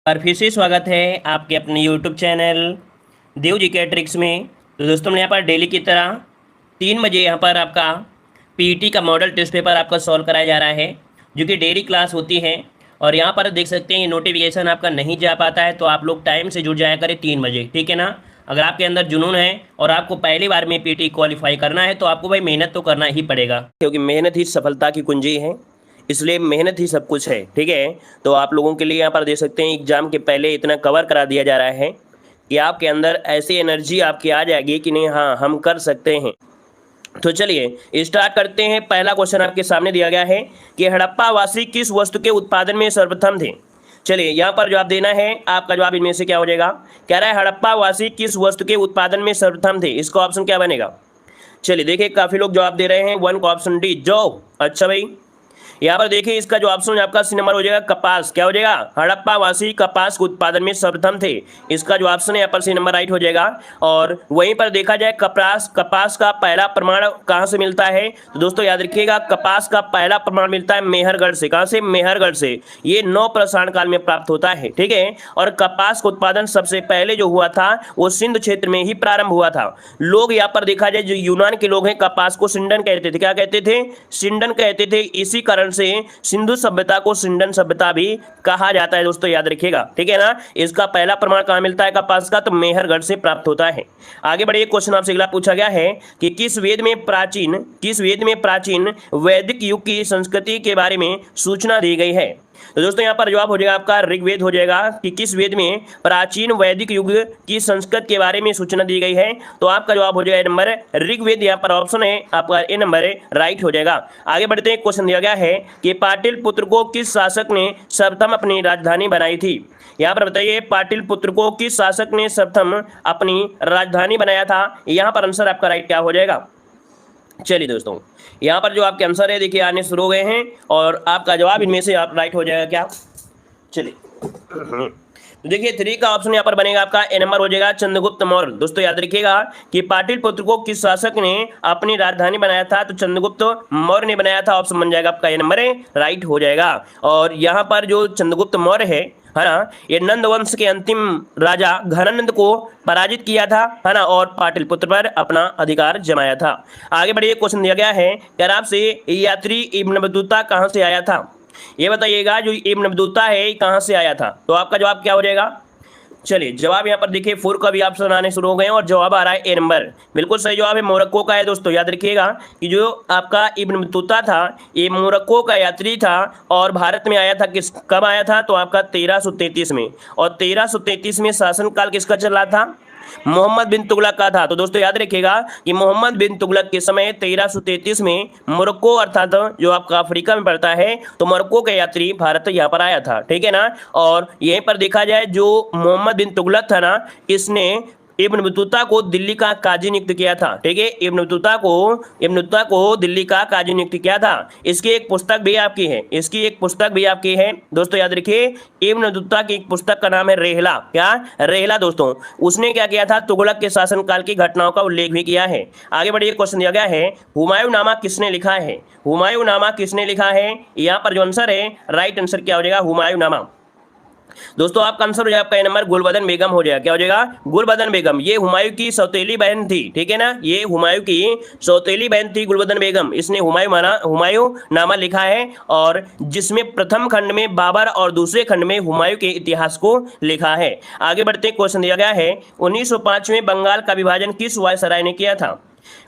और फिर से स्वागत है आपके अपने यूट्यूब चैनल देव जी के ट्रिक्स में। तो दोस्तों यहाँ पर डेली की तरह 3 बजे यहाँ पर आपका पीईटी का मॉडल टेस्ट पेपर आपका सॉल्व कराया जा रहा है, जो कि डेली क्लास होती है। और यहाँ पर देख सकते हैं नोटिफिकेशन आपका नहीं जा पाता है, तो आप लोग टाइम से जुड़ जाया करें 3 बजे, ठीक है ना। अगर आपके अंदर जुनून है और आपको पहली बार में पीईटी क्वालिफाई करना है तो आपको भाई मेहनत तो करना ही पड़ेगा, क्योंकि मेहनत ही सफलता की कुंजी है। इसलिए मेहनत ही सब कुछ है, ठीक है। तो आप लोगों के लिए यहाँ पर देख सकते हैं एग्जाम के पहले इतना कवर करा दिया जा रहा है कि आपके अंदर ऐसी एनर्जी आपकी आ जाएगी कि नहीं, हाँ हम कर सकते हैं। तो चलिए स्टार्ट करते हैं। पहला क्वेश्चन आपके सामने दिया गया है कि हड़प्पा वासी किस वस्तु के उत्पादन में सर्वप्रथम थे। चलिए यहाँ पर जवाब देना है। आपका जवाब इनमें से क्या हो जाएगा। कह रहा है हड़प्पा वासी किस वस्तु के उत्पादन में सर्वप्रथम थे। इसका ऑप्शन क्या बनेगा। चलिए देखिए काफी लोग जवाब दे रहे हैं। 1 का ऑप्शन डी जौ। अच्छा भाई, यहाँ पर देखिए इसका जो ऑप्शन आपका सी नंबर हो जाएगा कपास। क्या हो जाएगा, हड़प्पा वासी कपास के उत्पादन में सर्वप्रथम थे। इसका जो ऑप्शन है यहाँ पर सी नंबर राइट हो जाएगा। और वहीं पर देखा जाए कपास का पहला प्रमाण कहाँ से मिलता है, तो दोस्तों याद रखिएगा कपास का पहला प्रमाण मिलता है मेहरगढ़ से। कहाँ से, मेहरगढ़ से। ये नवप्रसारण काल में प्राप्त होता है, ठीक है। और कपास का उत्पादन सबसे पहले जो हुआ था वो सिंध क्षेत्र में ही प्रारंभ हुआ था। लोग यहाँ पर देखा जाए जो यूनान के लोग हैं कपास को सिंडन कहते थे। क्या कहते थे, सिंडन कहते थे। इसी कारण से सिंधु सभ्यता को सिंडन सभ्यता भी कहा जाता है, दोस्तों याद रखिएगा, ठीक है ना। इसका पहला प्रमाण कहां मिलता है कपास का, तो मेहरगढ़ से प्राप्त होता है। आगे बढ़िए, क्वेश्चन आपसे अगला पूछा गया है कि किस वेद में प्राचीन वैदिक युग की संस्कृति के बारे में सूचना दी गई है। तो दोस्तों यहाँ पर जवाब हो जाएगा आपका ऋग्वेद हो जाएगा कि किस वेद में प्राचीन वैदिक युग की संस्कृति के बारे में सूचना दी गई है। तो आपका जवाब हो जाएगा नंबर ऋग्वेद। यहाँ पर ऑप्शन है आपका ए नंबर राइट हो जाएगा। आगे बढ़ते हैं। क्वेश्चन दिया गया है कि पाटलिपुत्र को किस शासक ने सर्वप्रथम अपनी राजधानी बनाई थी। यहाँ पर बताइए पाटलिपुत्र को किस शासक ने सर्वप्रथम अपनी राजधानी बनाया था। यहाँ पर आंसर आपका राइट क्या हो जाएगा। चलिए दोस्तों यहाँ पर जो आपके आंसर है देखिए आने शुरू हो गए हैं और आपका जवाब इनमें से आप राइट हो जाएगा क्या। चलिए तो देखिए 3 का ऑप्शन यहाँ पर बनेगा आपका ए नंबर हो जाएगा चंद्रगुप्त मौर्य। दोस्तों याद रखिएगा कि पाटलिपुत्र को किस शासक ने अपनी राजधानी बनाया था, तो चंद्रगुप्त मौर्य ने बनाया था। ऑप्शन बन जाएगा आपका ए नंबर राइट हो जाएगा। और यहाँ पर जो चंद्रगुप्त मौर्य है ना, ये नंद वंश के अंतिम राजा घनानंद को पराजित किया था, है ना, और पाटलिपुत्र पर अपना अधिकार जमाया था। आगे बढ़िए, क्वेश्चन दिया गया है कि आपसे यात्री इब्न बतूता कहां से आया था। ये बताइएगा जो इब्न बतूता है कहां से आया था। तो आपका जवाब क्या हो जाएगा। चलिए जवाब यहाँ पर देखिए 4 का भी ऑप्शन आने शुरू हो गए हैं और जवाब आ रहा है ए नंबर। बिल्कुल सही जवाब है मोरक्को का है। दोस्तों याद रखिएगा कि जो आपका इब्न बतूता था ये मोरक्को का यात्री था और भारत में आया था कब आया था, तो आपका 1333 में। और 1333 में शासनकाल किसका चल रहा था, मोहम्मद बिन तुगलक का था। तो दोस्तों याद रखिएगा कि मोहम्मद बिन तुगलक के समय 1333 में मोरक्को अर्थात जो आपका अफ्रीका में पड़ता है, तो मोरक्को का यात्री भारत यहाँ पर आया था, ठीक है ना। और यहीं पर देखा जाए जो मोहम्मद बिन तुगलक था ना, इसने इब्न बतूता को दिल्ली का काजी नियुक्त किया था, ठीक है। इब्न बतूता को दिल्ली का काजी नियुक्त किया था। इसकी एक पुस्तक भी आपकी है, दोस्तों याद रखिए। इब्न बतूता की एक पुस्तक का नाम है रेहला। क्या, रेहला। दोस्तों उसने क्या किया था, तुगलक के शासनकाल की घटनाओं का उल्लेख भी किया है। आगे बढ़िए, क्वेश्चन दिया गया है हुमायूंनामा किसने लिखा है। हुमायूंनामा किसने लिखा है। यहाँ पर जो आंसर है राइट आंसर क्या हो जाएगा, हुमायूंनामा। दोस्तों आपका आंसर हो जाएगा आपका नंबर गुलबदन बेगम हो जाएगा। क्या हो जाएगा, गुलबदन बेगम। ये हुमायूं की सौतेली बहन थी, ठीक है ना। ये हुमायूं की सौतेली बहन थी गुलबदन बेगम। इसने हुमायूंनामा लिखा है और जिसमें प्रथम खंड में बाबर और दूसरे खंड में हुमायूं के इतिहास को लिखा है। आगे बढ़ते क्वेश्चन दिया गया है 1905 में बंगाल का विभाजन किस वायसराय ने किया था।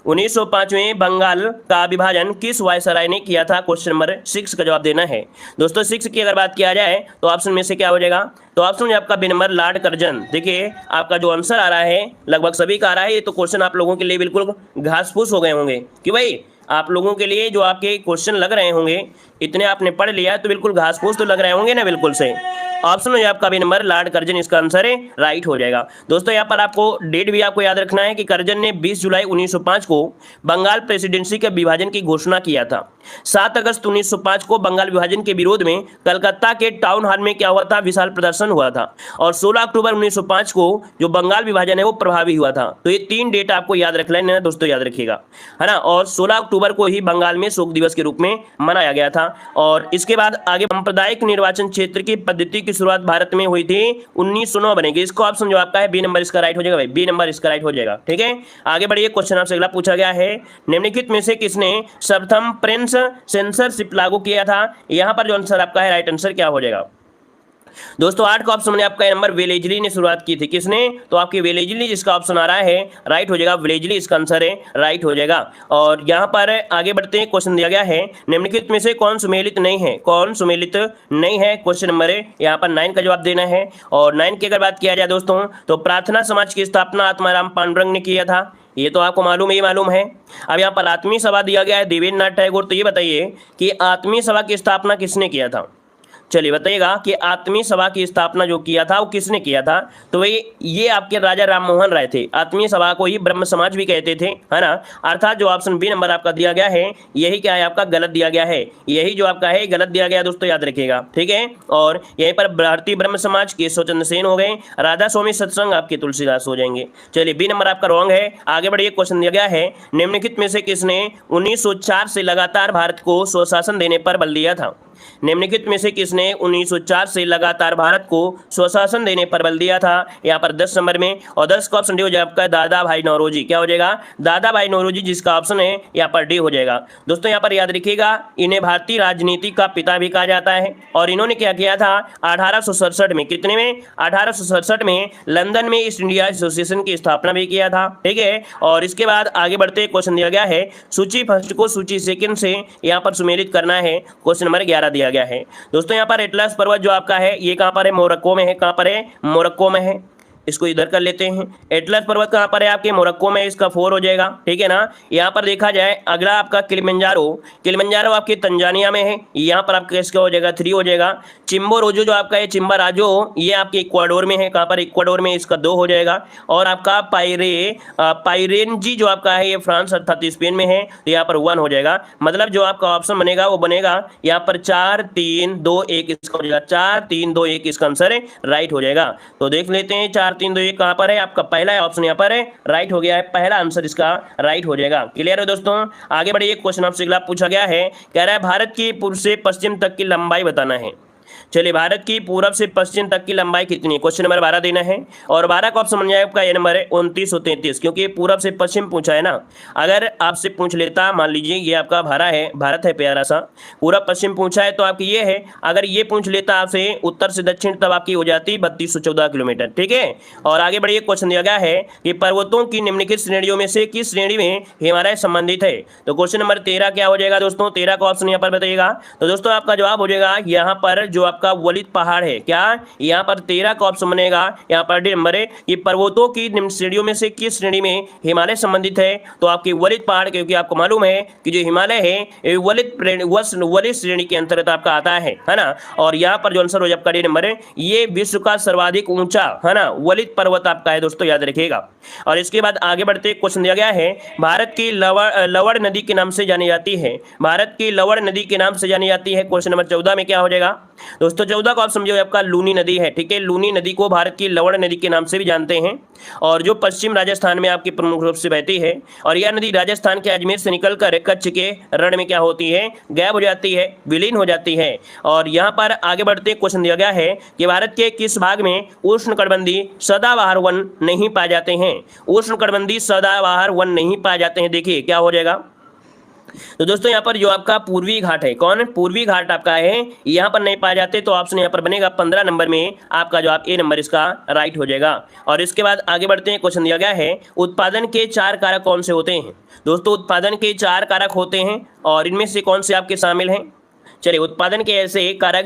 1905 में बंगाल का विभाजन किस वायसराय ने किया था। क्वेश्चन नंबर 6 का जवाब देना है। दोस्तों 6 की अगर बात किया जाए तो ऑप्शन में से क्या हो जाएगा, तो ऑप्शन में आपका बी नंबर लॉर्ड कर्जन। देखिए आपका जो आंसर आ रहा है लगभग सभी का आ रहा है। ये तो क्वेश्चन आप लोगों के लिए बिल्कुल घास फूस हो गए होंगे कि भाई आप लोगों के लिए जो आपके क्वेश्चन लग रहे होंगे, इतने आपने पढ़ लिया तो बिल्कुल घास फूस तो लग रहे होंगे ना, बिल्कुल से। ऑप्शन में आपका भी नंबर लॉर्ड कर्जन इसका आंसर है राइट हो जाएगा। दोस्तों यहाँ पर आपको डेट भी आपको याद रखना है कि कर्जन ने 20 जुलाई 1905 को बंगाल प्रेसिडेंसी के विभाजन की घोषणा किया था। 7 अगस्त 1905 को बंगाल विभाजन के विरोध में कलकत्ता के टाउन हॉल में क्या हुआ था, विशाल प्रदर्शन हुआ था। और 16 अक्टूबर 1905 को जो बंगाल विभाजन है वो प्रभावी हुआ था। तो ये 3 डेट आपको याद रख लेना दोस्तों, याद रखिएगा, है ना। और 16 अक्टूबर को ही बंगाल में शोक दिवस के रूप में मनाया गया था। और इसके बाद आगे सांप्रदायिक निर्वाचन क्षेत्र की पद्धति की शुरुआत भारत में हुई थी 1909 बनेगी। इसको ऑप्शन जो आपका है बी नंबर इसका राइट हो जाएगा भाई, बी नंबर इसका राइट हो जाएगा। ठीक है, आगे बढ़िए, क्वेश्चन आपसे अगला पूछा गया है, निम्नलिखित में से किसने सर्वप्रथम प्रिंस सेंसरशिप लागू किया था? यहाँ पर जो आंसर आपका है राइट आंसर क्या हो जाएगा दोस्तों? 8 का ऑप्शन में आपका नंबर वेलेजली ने शुरुआत की थी। किसने? तो आपकी वेलेजली जिसका ऑप्शन आ रहा है राइट हो जाएगा, वेलेजली इसका आंसर है, राइट हो जाएगा। और यहाँ पर आगे बढ़ते हैं, क्वेश्चन दिया गया है, निम्नलिखित में से कौन सुमेलित नहीं है? कौन सुमेलित नहीं है? क्वेश्चन नंबर है यहाँ पर 9 का जवाब देना है। और 9 की अगर बात किया जाए दोस्तों, तो प्रार्थना समाज की स्थापना आत्माराम पांडुरंग ने किया था, ये तो आपको मालूम ही मालूम है। अब यहाँ पर आत्मीय सभा दिया गया है देवेंद्र नाथ टैगोर, तो ये बताइए कि आत्मीय सभा की स्थापना किसने किया था? चलिए बताइएगा कि आत्मीय सभा की स्थापना जो किया था वो किसने किया था? तो भाई ये आपके राजा राम मोहन राय थे। आत्मीय सभा को ही ब्रह्म समाज भी कहते थे, है ना। अर्थात जो ऑप्शन बी नंबर आपका दिया गया है यही क्या है आपका गलत दिया गया है, यही जो आपका है गलत दिया गया दोस्तों, याद रखिएगा। ठीक है, और यहीं पर भारतीय ब्रह्म समाज केशव चंद्र सेन हो गए, राधा स्वामी सत्संग आपके तुलसीदास हो जाएंगे। चलिए बी नंबर आपका रॉन्ग है। आगे बढ़िए, क्वेश्चन दिया गया है, निम्नलिखित में से किसने 1904 से लगातार भारत को स्वशासन देने पर बल दिया था? निम्नलिखित में से किसने 1904 से लगातार भारत को स्वशासन देने पर बल दिया था? यहाँ पर 10 नंबर में, और 10 का ऑप्शन डी हो जाएगा आपका दादा भाई नौरोजी। क्या हो जाएगा? दादा भाई नौरोजी जिसका ऑप्शन है यहाँ पर डी हो जाएगा। दोस्तों यहाँ पर याद रखिएगा, इन्हें भारतीय राजनीति का पिता भी कहा जाता है। और इन्होंने क्या किया था 1867 में, कितने में? 1867 में लंदन में ईस्ट इंडिया एसोसिएशन की स्थापना भी किया था। ठीक है, और इसके बाद आगे बढ़ते क्वेश्चन दिया गया है, सूची फर्स्ट को सूची सेकंड से यहाँ पर सुमेलित करना है। क्वेश्चन नंबर 11 दिया गया है दोस्तों। यहाँ पर एटलस पर्वत जो आपका है ये कहां पर है? मोरक्को में है। कहां पर है? मोरक्को में है। इसको इधर कर लेते हैं। एटलस पर्वत कहां पर है? आपके मोरक्को में, इसका 4 हो जाएगा। ठीक है ना। यहाँ पर देखा जाए अगला आपका किलिमंजारो, किलिमंजारो आपके तंजानिया में है, यहाँ पर आपका इसका हो जाएगा 3 हो जाएगा। चिम्बोरोजो जो आपका है चिम्बाराजो, ये आपके इक्वाडोर में है। कहां पर? इक्वाडोर में, इसका 2 हो जाएगा। और आपका पायरेनजी जो आपका है ये फ्रांस अर्थात स्पेन में है, तो यहाँ पर 1 हो जाएगा। मतलब जो आपका ऑप्शन बनेगा वो बनेगा यहाँ पर 4 3 2 1 इसका हो जाएगा, 4 3 2 1 इसका आंसर राइट हो जाएगा। तो देख लेते हैं 4 3 2 1 कहां पर है? आपका पहला ऑप्शन यहाँ पर है, राइट हो गया है, पहला आंसर इसका राइट हो जाएगा। क्लियर है दोस्तों? आगे बढ़िए, क्वेश्चन आपसे अगला पूछा गया है, कह रहा है भारत की पूर्व से पश्चिम तक की लंबाई बताना है। चलिए भारत की पूरब से पश्चिम तक की लंबाई कितनी है? क्वेश्चन नंबर 12 देना है। और 12 का ऑप्शन बन जाएगा आपका ये नंबर है 29 और 33, क्योंकि पूरब से पश्चिम पूछा है ना। अगर आपसे पूछ लेता, मान लीजिए ये आपका भारत है प्यारा सा, पूरब पश्चिम पूछा है तो आपकी ये है। अगर ये पूछ लेता आपसे उत्तर से दक्षिण, तब आपकी हो जाती 3214 किलोमीटर। ठीक है, और आगे बढ़िए, क्वेश्चन दिया गया है कि पर्वतों की निम्नलिखित श्रेणियों में से किस श्रेणी में हिमालय संबंधित है? तो क्वेश्चन नंबर 13 क्या हो जाएगा दोस्तों? 13 का ऑप्शन यहाँ पर बताइएगा। तो दोस्तों आपका जवाब हो जाएगा यहाँ पर जो आपका वलित पहाड़ है। क्या? यहाँ पर 13 का ऑप्शन बनेगा, यहाँ पर डी नंबर है कि पर्वतों की निम्न श्रेणियों में से किस श्रेणी में हिमालय संबंधित है? तो आपकी वलित पहाड़, क्योंकि आपको मालूम है कि जो हिमालय है ये वलित श्रेणी के अंतर्गत आपका आता है ना। और यहाँ पर जो आंसर हो जाएगा डी नंबर है, ये विश्व का सर्वाधिक ऊंचा है ना वलित पर्वत आपका है दोस्तों, याद रखिएगा। और इसके बाद आगे बढ़ते क्वेश्चन दिया गया है, भारत की लवण नदी के नाम से जानी जाती है। भारत की लवण नदी के नाम से जानी जाती है। क्वेश्चन नंबर 14 में क्या हो जाएगा दोस्तों? 14 का ऑप्शन जो है आपका लूनी नदी है। ठीक है, लूनी नदी को भारत की लवण नदी के नाम से भी जानते हैं, और जो पश्चिम राजस्थान में आपकी प्रमुख रूप से बहती है। और यह नदी राजस्थान के अजमेर से निकलकर कच्छ के रण में क्या होती है? गायब हो जाती है, विलीन हो जाती है। और यहाँ पर आगे बढ़ते क्वेश्चन दिया गया है कि भारत के किस भाग में उष्णकटिबंधीय सदाबहार वन नहीं पाए जाते हैं? उष्णकटिबंधीय सदाबहार वन नहीं पाए जाते हैं। देखिए क्या हो जाएगा। तो दोस्तों यहाँ पर जो आपका पूर्वी घाट है, कौन? पूर्वी घाट आपका है, यहाँ पर नहीं पाए जाते, तो ऑप्शन यहाँ पर बनेगा 15 नंबर में आपका जो आप ए नंबर इसका राइट हो जाएगा। और इसके बाद आगे बढ़ते हैं, क्वेश्चन दिया गया है, उत्पादन के 4 कारक कौन से होते हैं? दोस्तों उत्पादन के 4 कारक होते हैं, और इनमें से कौन से आपके शामिल हैं? चलिए उत्पादन के ऐसे कारक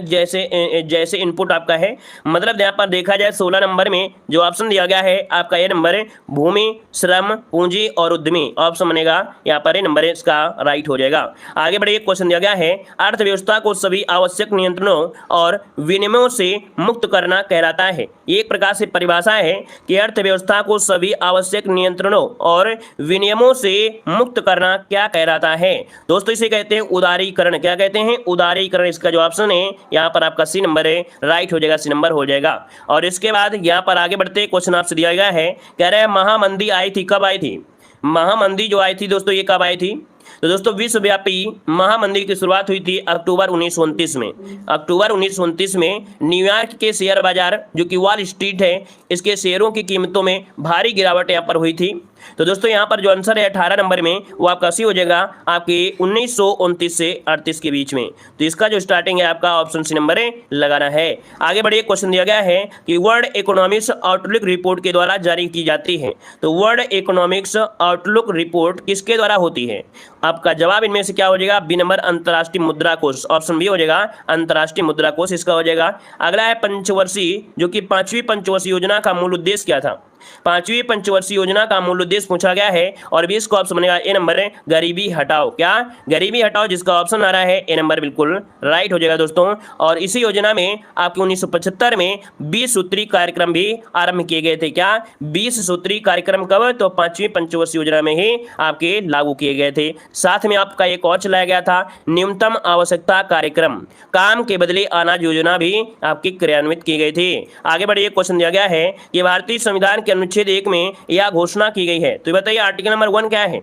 जैसे इनपुट आपका है, मतलब यहाँ पर देखा जाए 16 नंबर में जो ऑप्शन दिया गया है आपका ये नंबर है भूमि, श्रम, पूंजी और उद्यमी। ऑप्शन बनेगा यहाँ पर ये नंबर इसका राइट हो जाएगा। आगे बढ़िए, क्वेश्चन दिया गया है, अर्थव्यवस्था को सभी आवश्यक नियंत्रणों और विनियमों से मुक्त करना कहलाता है। एक प्रकार से परिभाषा है कि अर्थव्यवस्था को सभी आवश्यक नियंत्रणों और विनियमों से मुक्त करना क्या कहलाता है? दोस्तों इसे कहते हैं उदारीकरण। क्या कहते हैं? उदारीकरण। इसका जो ऑप्शन है यहाँ पर आपका सी नंबर है, राइट हो जाएगा, सी नंबर हो जाएगा। और इसके बाद यहाँ पर आगे बढ़ते क्वेश्चन आपसे दिया गया है, कह रहे हैं महामंदी आई थी, कब आई थी? महामंदी जो आई थी दोस्तों ये कब आई थी? तो दोस्तों विश्वव्यापी महामंदी की शुरुआत हुई थी अक्टूबर 1929 में। अक्टूबर 1929 में न्यूयॉर्क के शेयर बाजार जो कि वॉल स्ट्रीट है, इसके शेयरों की कीमतों में भारी गिरावट यहाँ पर हुई थी। तो दोस्तों यहाँ पर जो आंसर है 18 नंबर में वो आपका सी हो जाएगा आपके 1929 से 38 के बीच में। तो इसका जो स्टार्टिंग है आपका ऑप्शन सी नंबर लगाना है। आगे बढ़िए, क्वेश्चन दिया गया है कि वर्ल्ड इकोनॉमिक्स आउटलुक रिपोर्ट के द्वारा जारी की जाती है। तो वर्ल्ड इकोनॉमिक्स आउटलुक रिपोर्ट किसके द्वारा होती है? आपका जवाब इनमें से क्या हो जाएगा? बी नंबर अंतर्राष्ट्रीय मुद्रा कोष, ऑप्शन बी हो जाएगा अंतर्राष्ट्रीय मुद्रा कोष इसका हो जाएगा। अगला है पंचवर्षीय, जो कि 5वीं पंचवर्षीय योजना का मूल उद्देश्य क्या था? 5वीं पंचवर्षीय योजना का मूल उद्देश्य पूछा गया है और 20 का ऑप्शन बनेगा ए नंबर है गरीबी हटाओ। क्या? गरीबी हटाओ, जिसका ऑप्शन आ रहा है ए नंबर बिल्कुल राइट हो जाएगा दोस्तों। और इसी योजना में आपके 1975 में 20 सूत्री कार्यक्रम भी आरंभ किए गए थे। क्या? 20 सूत्री कार्यक्रम कब? तो 5वीं पंचवर्षीय योजना में ही आपके लागू किए गए थे। साथ में आपका एक और चलाया गया था न्यूनतम आवश्यकता कार्यक्रम, काम के बदले अनाज योजना भी आपकी क्रियान्वित की गई थी। आगे बढ़िए, क्वेश्चन दिया गया है कि भारतीय संविधान के अनुच्छेद 1 में यह घोषणा की गई है। तो बताइए आर्टिकल नंबर 1 क्या है?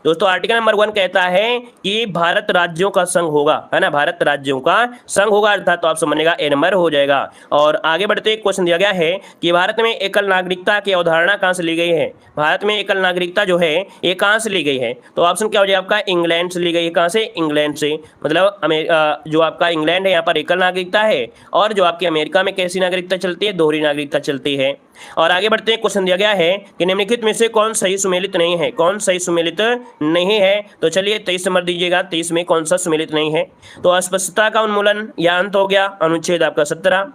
दोस्तों आर्टिकल नंबर 1 कहता है कि भारत राज्यों का संघ होगा, है ना, भारत राज्यों का संघ होगा, अर्थात तो ऑप्शन बनेगा ए नंबर हो जाएगा। और आगे बढ़ते एक क्वेश्चन दिया गया है कि भारत में एकल नागरिकता की अवधारणा कहां से ली गई है? भारत में एकल नागरिकता जो है ये कहां से ली गई है? तो ऑप्शन क्या हो जाएगा आपका? इंग्लैंड से ली गई है। कहां से? इंग्लैंड से। मतलब जो आपका इंग्लैंड है यहाँ पर एकल नागरिकता है, और जो आपकी अमेरिका में कैसी नागरिकता चलती है? दोहरी नागरिकता चलती है। और आगे बढ़ते हैं, क्वेश्चन दिया गया है कि निम्नलिखित में से कौन सही सुमेलित नहीं है? कौन सही सुमेलित नहीं है? तो चलिए 23 नंबर दीजिएगा, 23 में कौन सा सुमेलित नहीं है? तो अस्पष्टता का उन्मूलन या अंत हो गया, अनुच्छेद आपका 17।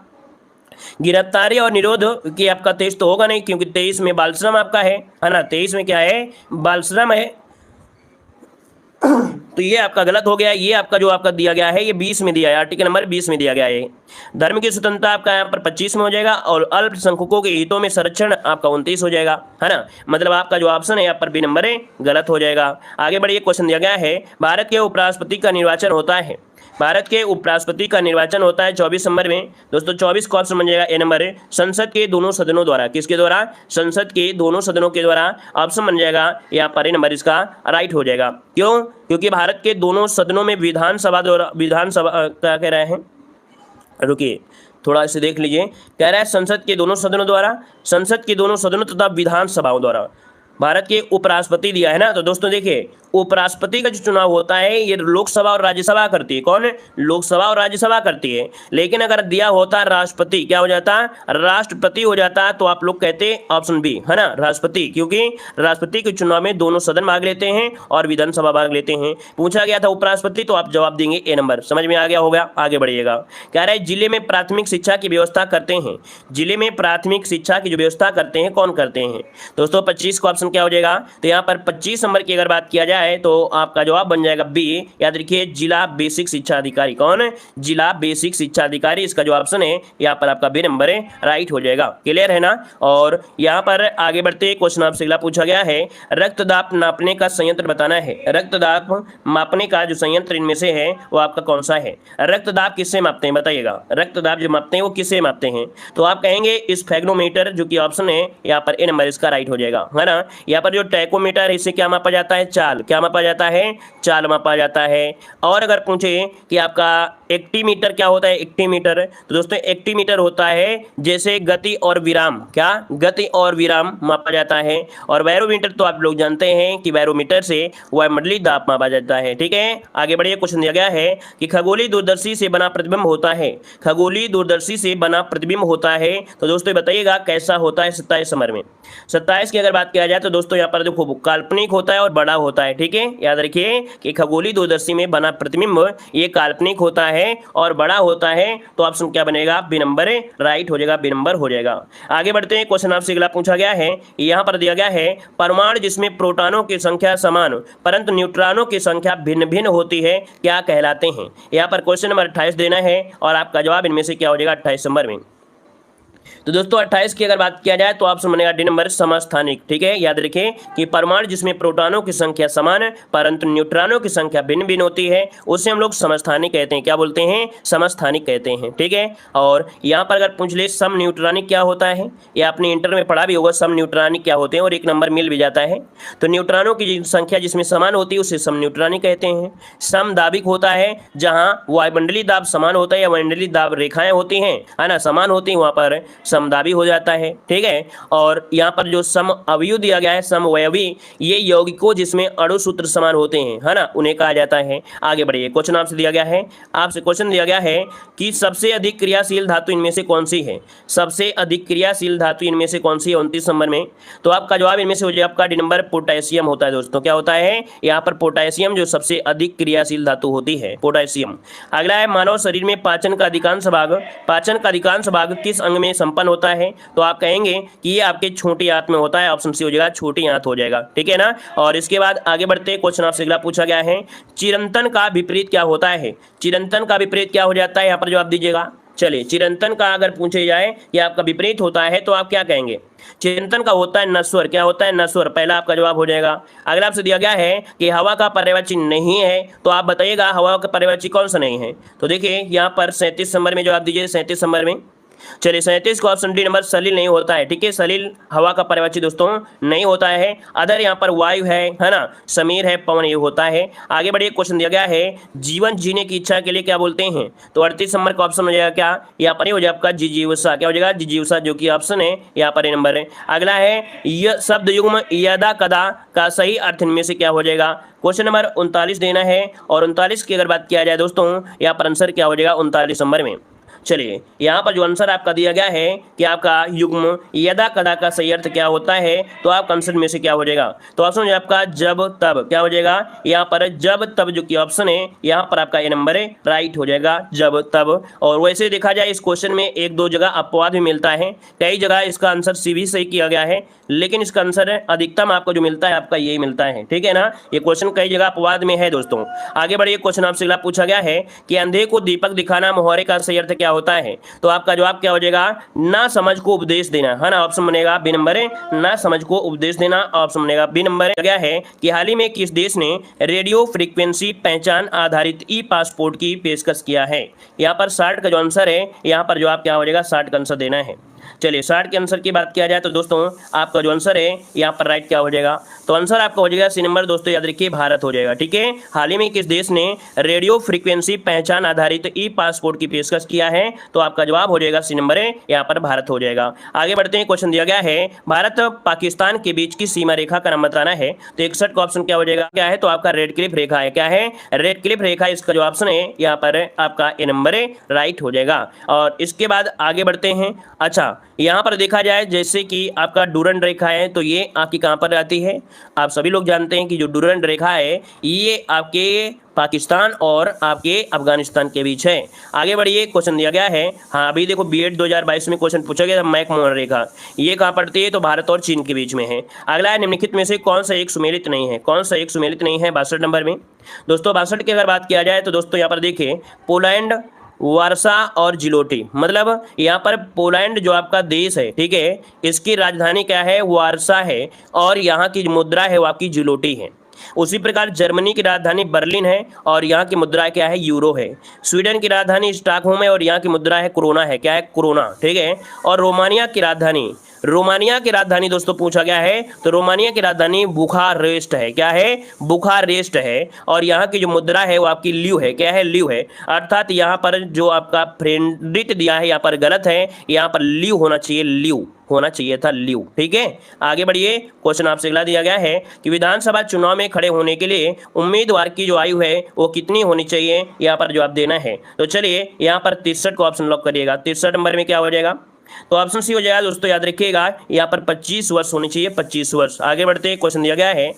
गिरफ्तारी और निरोध की आपका 23 तो होगा नहीं, क्योंकि 23 में बाल श्रम आपका है ना, 23 में क्या है? बाल श्रम है। तो ये आपका गलत हो गया। ये आपका जो आपका दिया गया है ये 20 में दिया है, आर्टिकल नंबर 20 में दिया गया है। धर्म की स्वतंत्रता आपका यहाँ पर 25 में हो जाएगा, और अल्पसंख्यकों के हितों में संरक्षण आपका 29 हो जाएगा, है ना। मतलब आपका जो ऑप्शन है यहाँ पर बी नंबर है गलत हो जाएगा। आगे बढ़िए, क्वेश्चन दिया गया है भारत के उपराष्ट्रपति का निर्वाचन होता है। भारत के उपराष्ट्रपति का निर्वाचन होता है 24 नंबर में। दोस्तों 24 का ऑप्शन बन जाएगा ए नंबर है संसद के दोनों सदनों द्वारा। किसके द्वारा? संसद के दोनों सदनों के द्वारा। ऑप्शन बन जाएगा यहाँ पर ए नंबर इसका राइट हो जाएगा। क्यों? क्योंकि भारत के दोनों सदनों में विधानसभा द्वारा, विधानसभा क्या कह रहे हैं, रुकिए थोड़ा इसे देख लीजिए। कह रहा है संसद के दोनों सदनों द्वारा, संसद के दोनों सदनों तथा विधानसभाओं द्वारा भारत के उपराष्ट्रपति दिया है ना। तो दोस्तों देखिए, उपराष्ट्रपति का जो चुनाव होता है ये लोकसभा और राज्यसभा करती है। कौन? लोकसभा और राज्यसभा करती है। लेकिन अगर दिया होता राष्ट्रपति, क्या हो जाता? राष्ट्रपति हो जाता। तो आप लोग कहते ऑप्शन बी, है ना, राष्ट्रपति, क्योंकि राष्ट्रपति के चुनाव में दोनों सदन भाग लेते हैं और विधानसभा भाग लेते हैं। पूछा गया था उपराष्ट्रपति, तो आप जवाब देंगे ए नंबर। समझ में आ गया होगा? आगे बढ़िएगा। कह रहा है जिले में प्राथमिक शिक्षा की व्यवस्था करते हैं। जिले में प्राथमिक शिक्षा की जो व्यवस्था करते हैं कौन करते हैं? दोस्तों 25 का ऑप्शन क्या हो जाएगा? तो यहाँ पर 25 नंबर की अगर बात किया जाए तो आपका जवाब बन जाएगा बी। याद रखिए, जिला बेसिक शिक्षा अधिकारी। कौन? जिला बेसिक शिक्षा अधिकारी। इसका जो ऑप्शन है यहाँ पर आपका बी नंबर है राइट हो जाएगा। क्लियर है ना। और यहाँ पर आगे बढ़ते क्वेश्चन आपसे अगला पूछा गया है रक्तदाब नापने का संयंत्र बताना है। रक्तदाब मापने का जो संयंत्र इनमें से है वो आपका कौन सा है? रक्तदाब किससे मापते हैं बताइएगा? रक्तदाब जो मापते हैं वो किससे मापते हैं? तो आप कहेंगे स्फेग्नोमीटर, जो कि ऑप्शन है यहाँ पर ए नंबर इसका राइट हो जाएगा, है ना। यहाँ पर जो टैकोमीटर है इससे क्या मापा जाता है? चाल। क्या मापा जाता है? चाल मापा जाता है। और अगर पूछे कि आपका एक्टीमीटर क्या होता है? एक्टीमीटर, तो दोस्तों एक्टीमीटर होता है जैसे गति और विराम। क्या? गति और विराम मापा जाता है। और बैरोमीटर तो आप लोग जानते हैं कि बैरोमीटर से वायुमंडलीय दाब मापा जाता है। ठीक है, आगे बढ़िए। क्वेश्चन दिया गया है कि खगोलीय दूरदर्शी से बना प्रतिबिंब होता है। खगोलीय दूरदर्शी से बना प्रतिबिंब होता है, तो दोस्तों बताइएगा कैसा होता है? 27 नंबर में। 27 की अगर बात किया जाए तो दोस्तों यहाँ पर देखो काल्पनिक होता है और बड़ा होता है। ठीक है, याद रखिए कि खगोलीय दूरदर्शी में बना प्रतिबिंब ये काल्पनिक होता है और बड़ा होता है। तो ऑप्शन क्या बनेगा? बी नंबर राइट हो जाएगा, बी नंबर हो जाएगा। आगे बढ़ते हैं, क्वेश्चन आपसे अगला पूछा गया है, यहाँ पर दिया गया है परमाणु जिसमें प्रोटॉनों की संख्या समान परंतु न्यूट्रॉनों की संख्या भिन्न भिन्न होती है क्या कहलाते हैं? यहाँ पर क्वेश्चन नंबर 28 देना है और आपका जवाब इनमें से क्या हो जाएगा 28 नंबर में। तो दोस्तों 28 की अगर बात किया जाए तो ऑप्शन बनेगा डी नंबर समस्थानिक। ठीक है, याद रखें कि परमाणु जिसमें प्रोटॉनों की संख्या समान है परंतु न्यूट्रॉनों की संख्या भिन्न भिन्न होती है उसे हम लोग समस्थानिक कहते हैं। क्या बोलते हैं? समस्थानिक कहते हैं। ठीक है, और यहाँ पर अगर पूछ ले सम न्यूट्रॉनिक क्या होता है, या आपने इंटर में पढ़ा भी होगा सम न्यूट्रॉनिक क्या होते हैं और एक नंबर मिल भी जाता है। तो न्यूट्रॉनों की संख्या जिसमें समान होती है उसे सम न्यूट्रॉनिक कहते हैं। समदाबिक होता है जहां वायुमंडलीय दाब समान होता है या वायुमंडलीय दाब रेखाएं होती हैं, है ना, समान होती हैं, वहां पर समदाबी हो जाता है। ठीक है, और यहाँ पर जो सम अवयव दिया गया है समवयवी, ये यौगिकों जिसमें अणु सूत्र समान होते हैं, है ना, उन्हें कहा जाता है। आगे बढ़िए, क्वेश्चन आपसे दिया गया है, आपसे क्वेश्चन दिया गया है कि सबसे अधिक क्रियाशील धातु इनमें से कौन सी है? सबसे अधिक क्रियाशील धातु इनमें से कौन सी है 29 नंबर में? तो आपका जवाब इनमें से हो जाएगा आपका डी नंबर पोटेशियम होता है। दोस्तों क्या होता है यहाँ पर? पोटेशियम जो सबसे अधिक क्रियाशील धातु होती है, पोटेशियम। अगला है मानव शरीर में पाचन का अधिकांश भाग किस अंग में संपन्न होता है? तो आप कहेंगे कि ये आपके छोटी आंत में होता है। ऑप्शन सी हो जाएगा, छोटी आंत हो जाएगा। ठीक है ना, और इसके बाद आगे बढ़ते क्वेश्चन आपसे अगला पूछा गया है, चिरंतन का विपरीत क्या होता है? चिरंतन का विपरीत क्या हो जाता है? यहाँ पर जवाब दीजिएगा। चलिए, चिरंतन का अगर पूछे जाए कि आपका विपरीत होता है तो आप क्या कहेंगे? चिरंतन का होता है नस्वर। क्या होता है? नस्वर। पहला आपका जवाब हो जाएगा। अगला आपसे दिया गया है कि हवा का पर्यायवाची नहीं है, तो आप बताइएगा हवा का पर्यायवाची कौन सा नहीं है? तो देखिए यहाँ पर 37 नंबर में जवाब दीजिए, 37 नंबर में। चलिए 37 को ऑप्शन डी नंबर सलिल नहीं होता है। ठीक है, सलिल हवा का पर्यायवाची दोस्तों नहीं होता है। अदर यहाँ पर वायु है ना, समीर है, पवन ये होता है। आगे बढ़िए, क्वेश्चन दिया गया है जीवन जीने की इच्छा के लिए क्या बोलते हैं? तो 38 नंबर का ऑप्शन हो जाएगा क्या? यहाँ पर हो जाएगा आपका जिजीविषा। क्या हो जाएगा? जिजीविषा, जो कि ऑप्शन है यहाँ पर नंबर है। अगला है शब्द युग्म यदा कदा का सही अर्थ इनमें से क्या हो जाएगा? क्वेश्चन नंबर 39 देना है, और 39 की अगर बात किया जाए दोस्तों यहाँ पर आंसर क्या हो जाएगा 39 नंबर में। चलिए, यहाँ पर जो आंसर आपका दिया गया है कि आपका युग्म यदा कदा का सही अर्थ क्या होता है, तो आपका आंसर में से क्या हो जाएगा? तो ऑप्शन है आपका जब तब। क्या हो जाएगा? यहाँ पर जब तब जो कि ऑप्शन है यहाँ पर आपका ए नंबर है, राइट हो जाएगा, जब तब। और वैसे देखा जाए इस क्वेश्चन में एक दो जगह अपवाद भी मिलता है, कई जगह इसका आंसर सी भी सही किया गया है, लेकिन इसका आंसर अधिकतम आपको जो मिलता है आपका यही मिलता है। ठीक है ना, ये क्वेश्चन कई जगह अपवाद में है दोस्तों। आगे बढ़िए, क्वेश्चन आपसे अगला पूछा गया है कि अंधे को दीपक दिखाना मुहावरे का सही अर्थ क्या होता है? तो आपका जवाब क्या हो जाएगा? ना समझ को उपदेश देना, है ना, ऑप्शन बनेगा बी नंबर है, ना समझ को उपदेश देना, ऑप्शन बनेगा बी नंबर। क्या है कि हाल ही में किस देश ने रेडियो फ्रीक्वेंसी पहचान आधारित ई पासपोर्ट की पेशकश किया है? यहाँ पर 60 का जो आंसर है यहाँ पर जवाब क्या हो जाएगा? 60 का आंसर देना है। चलिए 60 के आंसर की बात किया जाए तो दोस्तों आपका जो आंसर है यहाँ पर राइट क्या हो जाएगा? तो आंसर आपका हो जाएगा सी नंबर। दोस्तों याद रखिए, भारत हो जाएगा। ठीक है, हाल ही में किस देश ने रेडियो फ्रीक्वेंसी पहचान आधारित ई पासपोर्ट की पेशकश किया है? तो आपका जवाब हो जाएगा सी नंबर है, यहाँ पर भारत हो जाएगा। आगे बढ़ते हैं, क्वेश्चन दिया गया है भारत पाकिस्तान के बीच की सीमा रेखा का नाम बताना है। तो 61 का ऑप्शन क्या हो जाएगा? क्या है? तो आपका रेड क्लिफ रेखा है। क्या है? रेड क्लिफ रेखा, इसका जो ऑप्शन है यहाँ पर आपका ए नंबर है, राइट हो जाएगा। और इसके बाद आगे बढ़ते हैं। अच्छा, यहाँ पर देखा जाए जैसे कि आपका डूरंड रेखा है, तो ये आपकी कहाँ पर आती है? आप सभी लोग जानते हैं कि जो डूरंड रेखा है ये आपके पाकिस्तान और आपके अफगानिस्तान के बीच है। आगे बढ़िए, क्वेश्चन दिया गया है, हाँ अभी देखो बीएड 2022 में क्वेश्चन पूछा गया था, मैकमोहन रेखा ये कहाँ पड़ती है? तो भारत और चीन के बीच में है। अगला है निम्नलिखित में से कौन सा एक सुमेलित नहीं है? कौन सा एक सुमेलित नहीं है 62 नंबर में? दोस्तों 62 की अगर बात किया जाए तो दोस्तों यहाँ पर देखिए पोलैंड, वारसा और जिलोटी, मतलब यहाँ पर पोलैंड जो आपका देश है, ठीक है, इसकी राजधानी क्या है? वारसा है, और यहाँ की मुद्रा है वो आपकी जिलोटी है। उसी प्रकार जर्मनी की राजधानी बर्लिन है और यहाँ की मुद्रा क्या है? यूरो है। स्वीडन की राजधानी स्टॉकहोम है और यहाँ की मुद्रा है कोरोना है। क्या है? कोरोना। ठीक है, और रोमानिया की राजधानी दोस्तों पूछा गया है, तो रोमानिया की राजधानी बुखारेस्ट है। क्या है? बुखारेस्ट है, और यहाँ की जो मुद्रा है वो आपकी ल्यू है। क्या है? ल्यू है। अर्थात यहाँ पर जो आपका फ्रेंडिट दिया है यहाँ पर गलत है, यहाँ पर ल्यू होना चाहिए, ल्यू होना चाहिए था, ल्यू। ठीक है, आगे बढ़िए, क्वेश्चन आपसे अगला दिया गया है कि विधानसभा चुनाव में खड़े होने के लिए उम्मीदवार की जो आयु है वो कितनी होनी चाहिए? यहाँ पर जवाब देना है। तो चलिए यहाँ पर 63 को ऑप्शन लॉक करिएगा। 63 नंबर में क्या हो जाएगा? तो ऑप्शन सी हो जाएगा दोस्तों, याद रखिएगा यहाँ पर 25 वर्ष होनी चाहिए, 25 वर्ष। आगे बढ़ते हैं, क्वेश्चन दिया गया है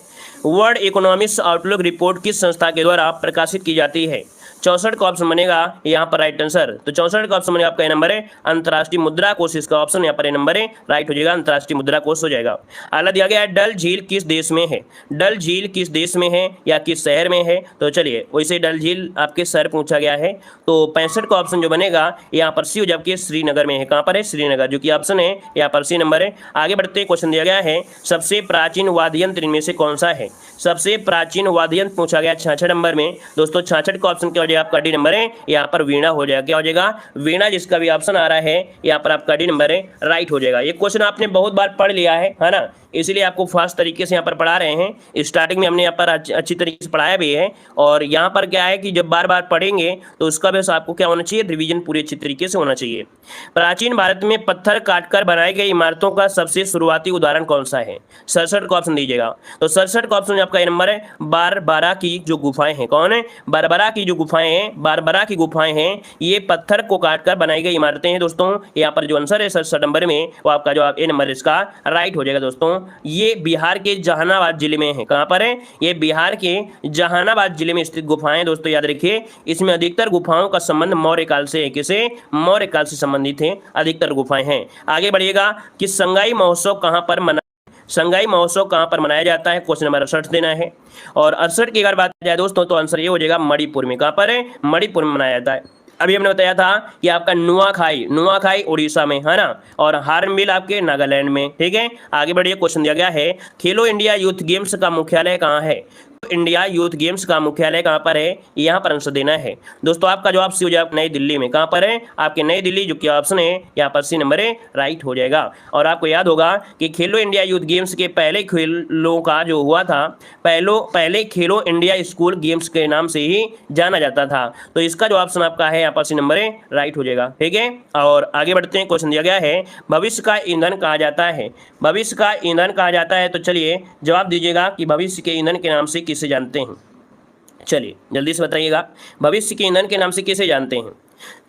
वर्ल्ड इकोनॉमिक्स आउटलुक रिपोर्ट किस संस्था के द्वारा प्रकाशित की जाती है? 64 का ऑप्शन बनेगा यहाँ पर राइट आंसर। तो 64 का ऑप्शन बनेगा आपका नंबर है अंतर्राष्ट्रीय मुद्रा कोष, इसका ऑप्शन यहाँ पर नंबर है राइट हो जाएगा, अंतर्राष्ट्रीय मुद्रा कोष हो जाएगा। अगला दिया गया है डल झील किस देश में है। डल झील किस देश में है या किस शहर में है। तो चलिए वैसे डल झील आपके शहर पूछा गया है, तो 65 का ऑप्शन जो बनेगा यहाँ पर सी हो जाएगा, जबकि श्रीनगर में है। कहाँ पर है, श्रीनगर, जो कि ऑप्शन है यहाँ पर सी नंबर है। आगे बढ़ते क्वेश्चन दिया गया है सबसे प्राचीन वाद्य यंत्र इनमें से कौन सा है। सबसे प्राचीन वाद्य यंत्र पूछा गया 66 नंबर में। दोस्तों 66 का ऑप्शन क्या हो जाएगा आपका डी नंबर है, यहाँ पर वीणा हो जाएगा। क्या हो जाएगा, वीणा, जिसका भी ऑप्शन आ रहा है यहाँ पर आपका डी नंबर है राइट हो जाएगा। ये क्वेश्चन आपने बहुत बार पढ़ लिया है ना, इसीलिए आपको फास्ट तरीके से यहाँ पर पढ़ा रहे हैं। स्टार्टिंग में हमने यहाँ पर अच्छी तरीके से पढ़ाया भी है, और यहाँ पर क्या है कि जब बार बार पढ़ेंगे तो उसका भी आपको क्या होना चाहिए, रिवीजन पूरी अच्छी तरीके से होना चाहिए। प्राचीन भारत में पत्थर काटकर बनाई गई इमारतों का सबसे शुरुआती उदाहरण कौन सा है। 67 का ऑप्शन दीजिएगा। तो 67 का ऑप्शन आपका नंबर है बारबरा की जो गुफाएं हैं। कौन है, बारबरा की जो गुफाएं हैं, बारबरा की गुफाएं हैं, ये पत्थर को काटकर बनाई गई इमारतें हैं। दोस्तों यहाँ पर जो आंसर है 67 नंबर में, वो आपका जो ए नंबर इसका राइट हो जाएगा। दोस्तों ये बिहार के जहानाबाद जिले में है। कहाँ पर है, ये बिहार के जहानाबाद जिले में स्थित गुफाएं। दोस्तों याद रखिए, इसमें अधिकतर गुफाओं का संबंध मौर्य काल से है। किसे, मौर्य काल से संबंधित है अधिकतर गुफाएं हैं। आगे बढ़िएगा कि संगाई महोत्सव कहाँ पर मना, संगाई महोत्सव कहाँ पर मनाया जाता है। क्वेश्चन नंबर 68 देना है। और 68 की अगर बात की जाए दोस्तों तो आंसर ये हो जाएगा मणिपुर में। कहाँ पर है, मणिपुर में मनाया जाता है। अभी हमने बताया था कि आपका नुआखाई, नुआखाई उड़ीसा में है ना, और हार्नबिल आपके नागालैंड में। ठीक है, आगे बढ़िए। क्वेश्चन दिया गया है खेलो इंडिया यूथ गेम्स का मुख्यालय कहाँ है। इंडिया यूथ गेम्स का मुख्यालय कहाँ पर है, यहाँ पर आंसर देना है। दोस्तों आपका जवाब सी हो जाएगा नई दिल्ली में। कहाँ पर है, आपके नई दिल्ली, जो कि ऑप्शन है यहाँ पर सी नंबर है राइट हो जाएगा। और आपको याद होगा कि खेलो इंडिया यूथ गेम्स के पहले खेलों का जो हुआ था, पहले खेलो इंडिया स्कूल गेम्स के नाम से ही जाना जाता था। तो इसका जो ऑप्शन आपका है यहाँ पर सी नंबर है राइट हो जाएगा। ठीक है, और आगे बढ़ते हैं। क्वेश्चन दिया गया है भविष्य का ईंधन कहा जाता है। भविष्य का ईंधन कहा जाता है। तो चलिए जवाब दीजिएगा कि भविष्य के ईंधन के नाम से किसे जानते हैं। चलिए जल्दी से बताइएगा, भविष्य के ईंधन के नाम से किसे जानते हैं।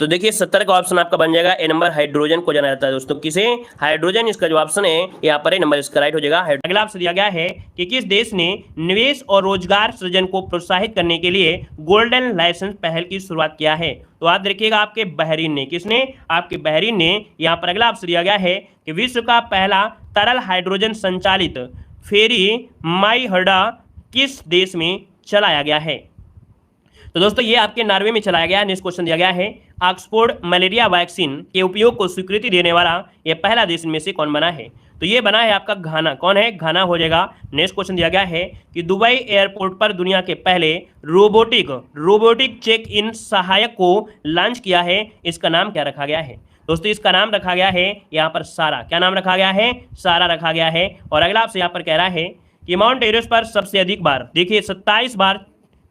तो देखिए 70 का ऑप्शन आपका बन जाएगा ए नंबर, हाइड्रोजन को जाना जाता है। दोस्तों किसे, हाइड्रोजन, इसका जो ऑप्शन है यहाँ पर ए नंबर इसका राइट हो जाएगा। अगला ऑप्शन दिया गया है कि किस देश ने निवेश और रोजगार सृजन को प्रोत्साहित करने के लिए गोल्डन लाइसेंस पहल की शुरुआत किया है। तो याद रखिएगा आपके बहरीन ने। किसने, आपके बहरीन ने। यहाँ पर अगला ऑप्शन दिया गया है कि विश्व का पहला तरल हाइड्रोजन संचालित फेरी माई हर्डा किस देश में चलाया गया है। तो दोस्तों ये आपके नॉर्वे में चलाया गया है। नेक्स्ट क्वेश्चन दिया गया है ऑक्सफोर्ड मलेरिया वैक्सीन के उपयोग को स्वीकृति देने वाला यह पहला देश में से कौन बना है। तो ये बना है आपका घाना। कौन है, घाना हो जाएगा। नेक्स्ट क्वेश्चन दिया गया है कि दुबई एयरपोर्ट पर दुनिया के पहले रोबोटिक चेक इन सहायक को लॉन्च किया है, इसका नाम क्या रखा गया है। दोस्तों इसका नाम रखा गया है यहाँ पर सारा। क्या नाम रखा गया है, सारा रखा गया है। और अगला आपसे यहाँ पर कह रहा है कि माउंट एवरेस्ट पर सबसे अधिक बार, देखिए 27 बार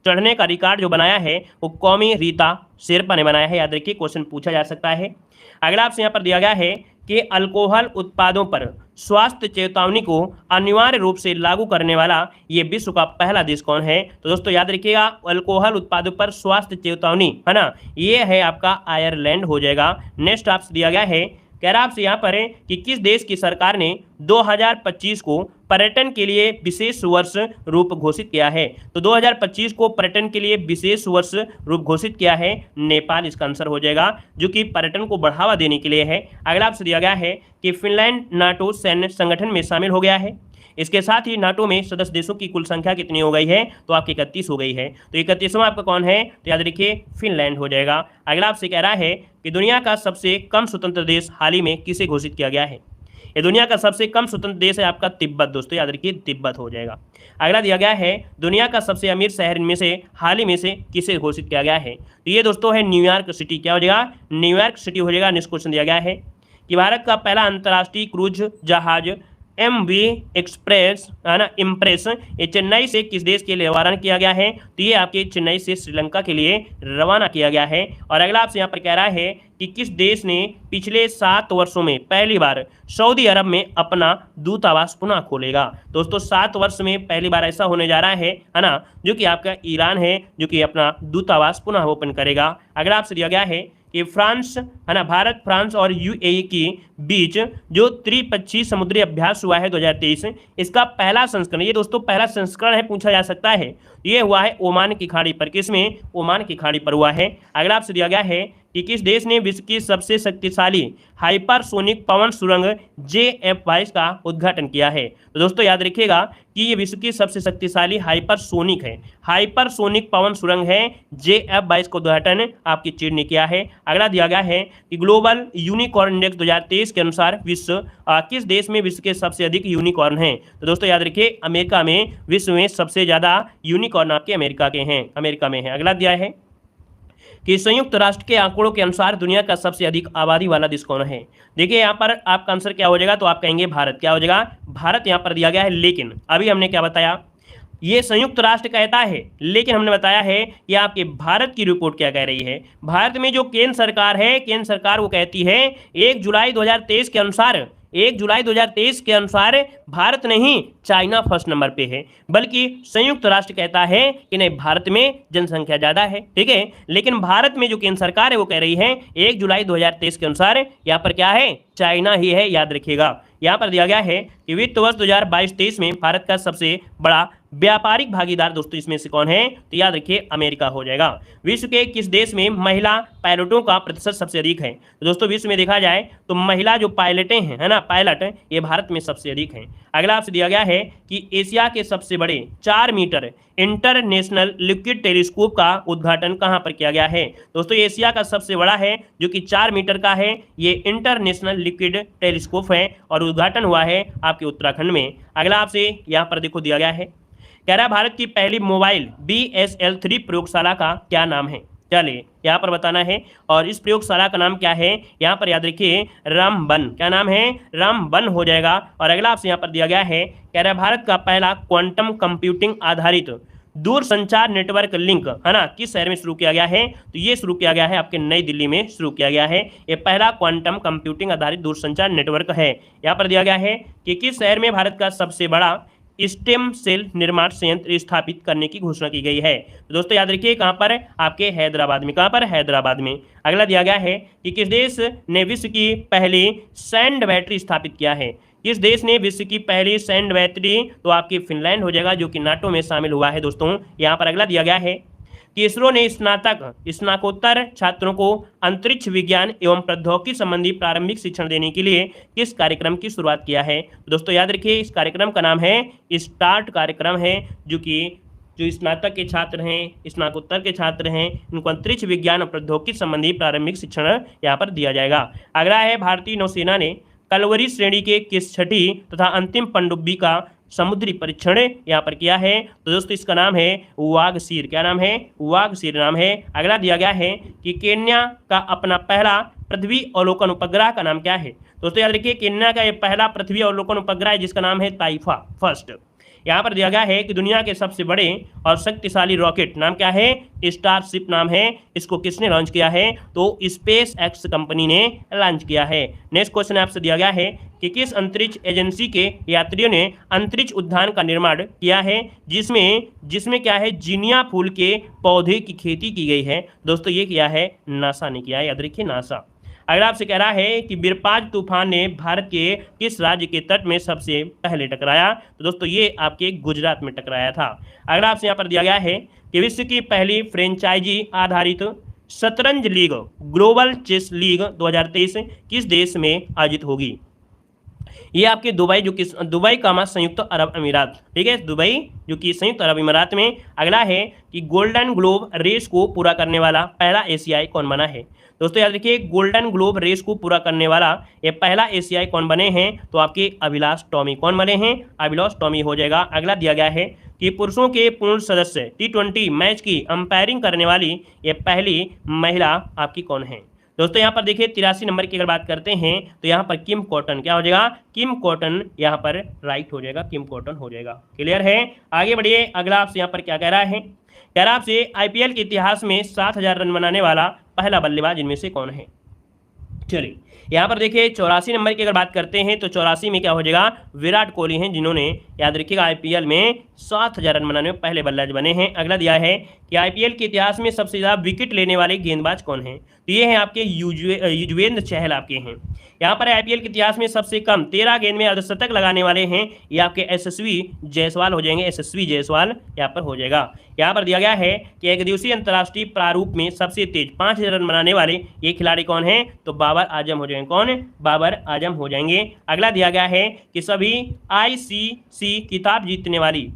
चढ़ने का रिकॉर्ड जो बनाया है वो कौमी रीता शेरपा ने बनाया है। याद रखिए, क्वेश्चन पूछा जा सकता है। अगला आपसे यहाँ पर दिया गया है कि अल्कोहल उत्पादों पर स्वास्थ्य चेतावनी को अनिवार्य रूप से लागू करने वाला ये विश्व का पहला देश कौन है। तो दोस्तों याद रखिएगा, अल्कोहल उत्पादों पर स्वास्थ्य चेतावनी है ना, ये है आपका आयरलैंड हो जाएगा। नेक्स्ट आपसे दिया गया है, कह रहा आपसे यहाँ पर है कि किस देश की सरकार ने 2025 को पर्यटन के लिए विशेष वर्ष रूप घोषित किया है। तो 2025 को पर्यटन के लिए विशेष वर्ष रूप घोषित किया है नेपाल, इसका आंसर हो जाएगा, जो कि पर्यटन को बढ़ावा देने के लिए है। अगला आपसे दिया गया है कि फिनलैंड नाटो सैन्य संगठन में शामिल हो गया है। इसके साथ ही नाटो में सदस्य देशों की कुल संख्या कितनी हो गई है, तो आपकी 31 हो गई है। तो 31वां आपका कौन है, तो याद रखिए फिनलैंड हो जाएगा। अगला आपसे कह रहा है कि दुनिया का सबसे कम स्वतंत्र देश हाल ही में किसे घोषित किया गया है। ये दुनिया का सबसे कम स्वतंत्र देश है आपका तिब्बत। दोस्तों याद रखिए तिब्बत हो जाएगा। अगला दिया गया है दुनिया का सबसे अमीर शहर इनमें से हाल ही में से किसे घोषित किया गया है। तो ये दोस्तों है न्यूयॉर्क सिटी। क्या हो जाएगा, न्यूयॉर्क सिटी हो जाएगा। नेक्स्ट क्वेश्चन दिया गया है कि भारत का पहला अंतर्राष्ट्रीय क्रूज जहाज MV एक्सप्रेस है ना, इम्प्रेस, ये चेन्नई से किस देश के लिए रवाना किया गया है। तो ये आपके चेन्नई से श्रीलंका के लिए रवाना किया गया है। और अगला आपसे यहाँ पर कह रहा है कि किस देश ने पिछले 7 वर्षों में पहली बार सऊदी अरब में अपना दूतावास पुनः खोलेगा। दोस्तों 7 वर्ष में पहली बार ऐसा होने जा रहा है ना, जो कि आपका ईरान है, जो कि अपना दूतावास पुनः ओपन करेगा। अगला आपसे दिया गया है कि फ्रांस है ना, भारत फ्रांस और यूएई के बीच जो त्रिपक्षीय समुद्री अभ्यास हुआ है 2023, इसका पहला संस्करण, ये दोस्तों पहला संस्करण है, पूछा जा सकता है, ये हुआ है ओमान की खाड़ी पर। किसमें? ओमान की खाड़ी पर हुआ है। अगला आपसे दिया गया है कि किस देश ने विश्व की सबसे शक्तिशाली हाइपरसोनिक पवन सुरंग JF-22 का उद्घाटन किया है? तो दोस्तों याद रखिएगा कि ये विश्व की सबसे शक्तिशाली हाइपरसोनिक है, हाइपरसोनिक पवन सुरंग है, JF-22 का उद्घाटन आपकी चीन ने किया है। अगला दिया गया है कि ग्लोबल यूनिकॉर्न इंडेक्स 2023 के अनुसार विश्व किस देश में विश्व के सबसे अधिक यूनिकॉर्न हैं? तो दोस्तों याद रखिए अमेरिका में विश्व में सबसे ज्यादा यूनिकॉर्न आपके अमेरिका के हैं, अमेरिका में है। अगला दिया है कि संयुक्त राष्ट्र के आंकड़ों के अनुसार दुनिया का सबसे अधिक आबादी वाला देश कौन है? देखिए यहाँ पर आपका आंसर क्या हो जाएगा, तो आप कहेंगे भारत। क्या हो जाएगा? भारत यहाँ पर दिया गया है। लेकिन अभी हमने क्या बताया, ये संयुक्त राष्ट्र कहता है, लेकिन हमने बताया है कि आपके भारत की रिपोर्ट क्या कह रही है। भारत में जो केंद्र सरकार है, केंद्र सरकार वो कहती है 1 जुलाई 2023 के अनुसार, 1 जुलाई 2023 के अनुसार भारत नहीं, चाइना फर्स्ट नंबर पे है। बल्कि संयुक्त राष्ट्र कहता है कि नहीं, भारत में जनसंख्या ज्यादा है, ठीक है। लेकिन भारत में जो केंद्र सरकार है वो कह रही है 1 जुलाई 2023 के अनुसार यहाँ पर क्या है, चाइना ही है, याद रखिएगा। यहाँ पर दिया गया है कि वित्त वर्ष 2022-23 में भारत का सबसे बड़ा व्यापारिक भागीदार दोस्तों इसमें से कौन है? तो याद रखिए अमेरिका हो जाएगा। विश्व के किस देश में महिला पायलटों का प्रतिशत सबसे अधिक है? तो दोस्तों विश्व में देखा जाए तो महिला जो पायलटें हैं, है ना, पायलट, ये भारत में सबसे अधिक हैं। अगला आपसे दिया गया है कि एशिया के सबसे बड़े 4 मीटर इंटरनेशनल लिक्विड टेलीस्कोप का उद्घाटन कहां पर किया गया है? दोस्तों एशिया का सबसे बड़ा है जो कि 4 मीटर का है, ये इंटरनेशनल लिक्विड टेलीस्कोप है और उद्घाटन हुआ है आपके उत्तराखंड में। अगला आपसे यहाँ पर देखो दिया गया है, कह रहा है भारत की पहली मोबाइल BSL-3 प्रयोगशाला का क्या नाम है? चलिए यहाँ पर बताना है, और इस प्रयोगशाला का नाम क्या है? यहाँ पर याद रखिए रामबन। क्या नाम है? रामबन हो जाएगा। और अगला आपसे यहाँ पर दिया गया है, कह रहा है भारत का पहला क्वांटम कंप्यूटिंग आधारित दूरसंचार नेटवर्क लिंक, है ना, किस शहर में शुरू किया गया है? तो ये शुरू किया गया है आपके नई दिल्ली में शुरू किया गया है। ये पहला क्वांटम कंप्यूटिंग आधारित दूरसंचार नेटवर्क है। यहाँ पर दिया गया है कि किस शहर में भारत का सबसे बड़ा स्टेम सेल निर्माण संयंत्र स्थापित करने की घोषणा की गई है? तो दोस्तों याद रखिए कहां पर? आपके हैदराबाद में। कहां पर? हैदराबाद में। अगला दिया गया है कि किस देश ने विश्व की पहली सैंड बैटरी स्थापित किया है? किस देश ने विश्व की पहली सैंड बैटरी? तो आपकी फिनलैंड हो जाएगा, जो कि नाटो में शामिल हुआ है दोस्तों। यहाँ पर अगला दिया गया है कि इसरो ने स्नातकोत्तर छात्रों को अंतरिक्ष विज्ञान एवं प्रौद्योगिकी संबंधी प्रारंभिक शिक्षण देने के लिए किस कार्यक्रम की शुरुआत किया है? दोस्तों याद रखिए इस कार्यक्रम का नाम है स्टार्ट कार्यक्रम है, जो स्नातक के छात्र हैं, स्नातकोत्तर के छात्र हैं, इनको अंतरिक्ष विज्ञान और प्रौद्योगिकी संबंधी प्रारंभिक शिक्षण यहाँ पर दिया जाएगा। अगला है भारतीय नौसेना ने कलवरी श्रेणी के किस छठी तथा अंतिम पनडुब्बी का समुद्री परीक्षण यहाँ पर किया है? तो दोस्तों इसका नाम है वागसीर। क्या नाम है? वागसीर नाम है। अगला दिया गया है कि केन्या का अपना पहला पृथ्वी अवलोकन उपग्रह का नाम क्या है? दोस्तों याद रखिए केन्या का ये पहला पृथ्वी अवलोकन उपग्रह है जिसका नाम है ताइफा फर्स्ट। यहाँ पर दिया गया है कि दुनिया के सबसे बड़े और शक्तिशाली रॉकेट नाम क्या है? स्टारशिप नाम है। इसको किसने लॉन्च किया है? तो स्पेस एक्स कंपनी ने लॉन्च किया है। नेक्स्ट क्वेश्चन आपसे दिया गया है कि किस अंतरिक्ष एजेंसी के यात्रियों ने अंतरिक्ष उद्यान का निर्माण किया है जिसमें क्या है, जीनिया फूल के पौधे की खेती की गई है? दोस्तों ये किया है नासा ने किया है, याद रखिए नासा। अगला आपसे कह रहा है कि बिरपाज तूफान ने भारत के किस राज्य के तट में सबसे पहले टकराया? तो दोस्तों ये आपके गुजरात में टकराया था। अगला आपसे यहाँ पर दिया गया है कि विश्व की पहली फ्रेंचाइजी आधारित शतरंज लीग ग्लोबल चेस लीग 2023 किस देश में आयोजित होगी? ये आपके दुबई, जो कि दुबई का संयुक्त अरब अमीरात, ठीक है, दुबई जो कि संयुक्त अरब अमीरात में। अगला है कि गोल्डन ग्लोब रेस को पूरा करने वाला पहला एशियाई कौन बना है? दोस्तों याद रखिए गोल्डन ग्लोब रेस को पूरा करने वाला ये पहला एशियाई कौन बने हैं? तो आपके अभिलाष टॉमी। कौन बने हैं? अभिलाष टॉमी हो जाएगा। अगला दिया गया है कि पुरुषों के पूर्ण सदस्य T20 मैच की अंपायरिंग करने वाली ये पहली महिला आपकी कौन है? दोस्तों यहाँ पर देखिए 83 नंबर की अगर बात करते हैं तो यहाँ पर किम कॉटन। क्या हो जाएगा? किम कॉटन यहाँ पर राइट हो जाएगा, किम कॉटन हो जाएगा। क्लियर है? आगे बढ़िए। अगला आपसे यहाँ पर क्या कह रहा है? कह रहा आपसे IPL के इतिहास में 7000 रन बनाने वाला पहला बल्लेबाज इनमें से कौन है? चलिए यहाँ पर देखिए 84 नंबर की अगर बात करते हैं तो 84 में क्या हो जाएगा? विराट कोहली हैं, जिन्होंने याद रखिएगा IPL में 7,000 रन बनाने में पहले बल्लेबाज बने हैं। अगला दिया है कि आईपीएल के इतिहास में सबसे ज़्यादा विकेट लेने वाले गेंदबाज कौन हैं? तो ये हैं आपके युजवेंद्र चहल आपके हैं। यहाँ पर आईपीएल के इतिहास में सबसे कम 13 गेंद में अर्धशतक लगाने वाले हैं, ये आपके यशस्वी जायसवाल हो जाएंगे। यशस्वी जायसवाल यहाँ पर हो जाएगा। यहाँ पर दिया गया है कि एक दिवसीय अंतर्राष्ट्रीय प्रारूप में सबसे तेज 5,000 रन बनाने वाले ये खिलाड़ी कौन हैं? तो बाबर आजम हो जाएंगे। कौन? बाबर आजम हो जाएंगे। अगला दिया गया है कि सभी आईसीसी खिताब जीतने वाली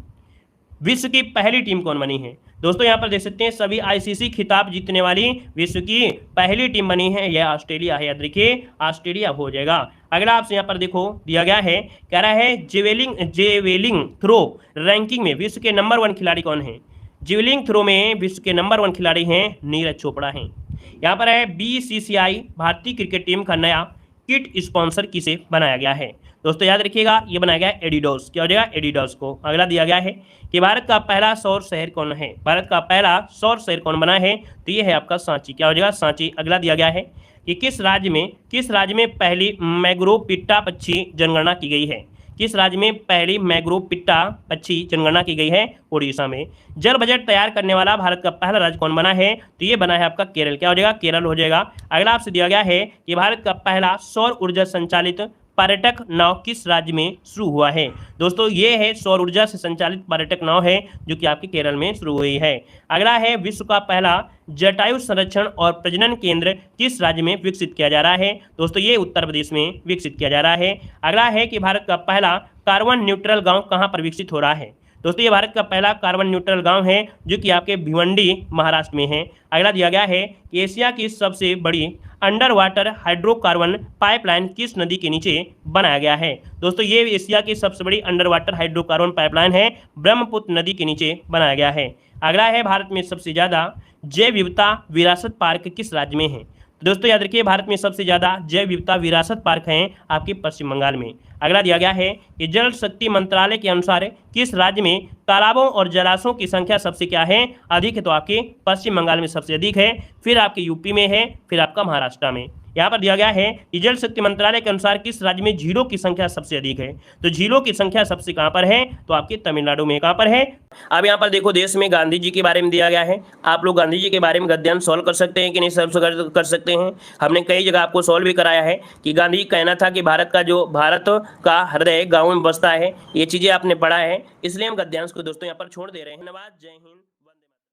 विश्व की पहली टीम कौन बनी है? दोस्तों यहाँ पर देख सकते हैं सभी आईसीसी खिताब जीतने वाली विश्व की पहली टीम बनी है, यह ऑस्ट्रेलिया है। याद रखिए ऑस्ट्रेलिया हो जाएगा। अगला आपसे यहाँ पर देखो दिया गया है, कह रहा है जेवेलिंग थ्रो रैंकिंग में विश्व के नंबर 1 खिलाड़ी कौन है? जेवेलिंग थ्रो में विश्व के नंबर 1 खिलाड़ी हैं नीरज चोपड़ा हैं। यहाँ पर है बीसीसीआई भारतीय क्रिकेट टीम का नया किट स्पॉन्सर किसे बनाया गया है? दोस्तों याद रखिएगा ये बनाया गया है एडिडास। क्या हो जाएगा? एडिडास को। अगला दिया गया है कि भारत का पहला सौर शहर कौन है? भारत का पहला सौर शहर कौन बना है? तो ये है आपका सांची। क्या हो जाएगा? सांची। अगला दिया गया है कि किस राज्य में पहली मैंग्रोव पिट्टा पक्षी जनगणना की गई है? किस राज्य में पहली मैंग्रोव पिट्टा पक्षी जनगणना की गई है? उड़ीसा में। जल बजट तैयार करने वाला भारत का पहला राज्य कौन बना है? तो ये बना है आपका केरल। क्या हो जाएगा? केरल हो जाएगा। अगला आपसे दिया गया है कि भारत का पहला सौर ऊर्जा संचालित पर्यटक नाव किस राज्य में शुरू हुआ है? दोस्तों ये है सौर ऊर्जा से संचालित पर्यटक नाव है जो कि आपके केरल में शुरू हुई है। अगला है विश्व का पहला जटायु संरक्षण और प्रजनन केंद्र किस राज्य में विकसित किया जा रहा है? दोस्तों ये उत्तर प्रदेश में विकसित किया जा रहा है। अगला है कि भारत का पहला कार्बन न्यूट्रल गांव कहां पर विकसित हो रहा है? दोस्तों ये भारत का पहला कार्बन न्यूट्रल गांव है जो कि आपके भिवंडी महाराष्ट्र में है। अगला दिया गया है कि एशिया की सबसे बड़ी अंडर वाटर हाइड्रोकार्बन पाइपलाइन किस नदी के नीचे बनाया गया है? दोस्तों ये एशिया की सबसे बड़ी अंडर वाटर हाइड्रोकार्बन पाइपलाइन है, ब्रह्मपुत्र नदी के नीचे बनाया गया है। अगला है भारत में सबसे ज़्यादा जैव विविधता विरासत पार्क किस राज्य में है? तो दोस्तों याद रखिए भारत में सबसे ज़्यादा जैव विविधता विरासत पार्क हैं आपके पश्चिम बंगाल में। अगला दिया गया है कि जल शक्ति मंत्रालय के अनुसार किस राज्य में तालाबों और जलाशयों की संख्या सबसे क्या है? अधिक है। तो आपके पश्चिम बंगाल में सबसे अधिक है, फिर आपके यूपी में है, फिर आपका महाराष्ट्र में। यहाँ पर दिया गया है कि जल शक्ति मंत्रालय के अनुसार किस राज्य में झीलों की संख्या सबसे अधिक है? तो झीलों की संख्या सबसे कहाँ पर है? तो आपके तमिलनाडु में। कहाँ पर है? अब यहाँ पर देखो देश में गांधी जी के बारे में दिया गया है। आप लोग गांधी जी के बारे में गद्यांश सॉल्व कर सकते हैं कि नहीं सॉल्व कर सकते हैं। हमने कई जगह आपको सॉल्व भी कराया है कि गांधी जी कहना था कि भारत का हृदय गाँव में बसता है। ये चीज़ें आपने पढ़ा है, इसलिए हम गद्यांश को दोस्तों यहाँ पर छोड़ दे रहे हैं। धन्यवाद। जय हिंद।